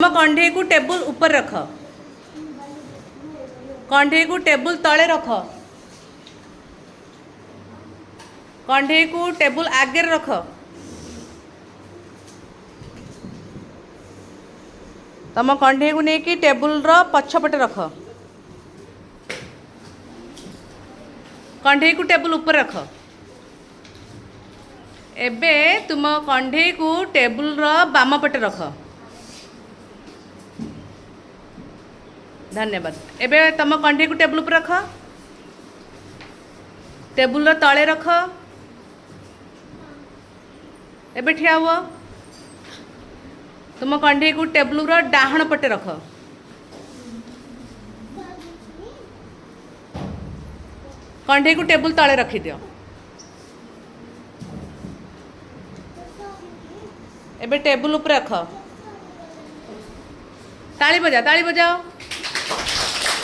तुम कंढे को टेबुल ऊपर रख, कंढे को टेबुल तले रख, कंढे को टेबुल आगे रख, तुम कंढे को लेकिन टेबुल पछपटे रख, कंढे को टेबुल ऊपर रख। एबे तुम कंढे को टेबुल बाम पटे रख। धन्यवाद। एबे तुम कंढे को टेबुल ऊपर रख, टेबुल तले रख। एबे ठिया हुआ। तुम कंढे को टेबुल डाहण पटे रख, कंढे को टेबुल तले रखी दियो। एबे टेबुल ऊपर रख। ताली बजाओ, ताली बजाओ।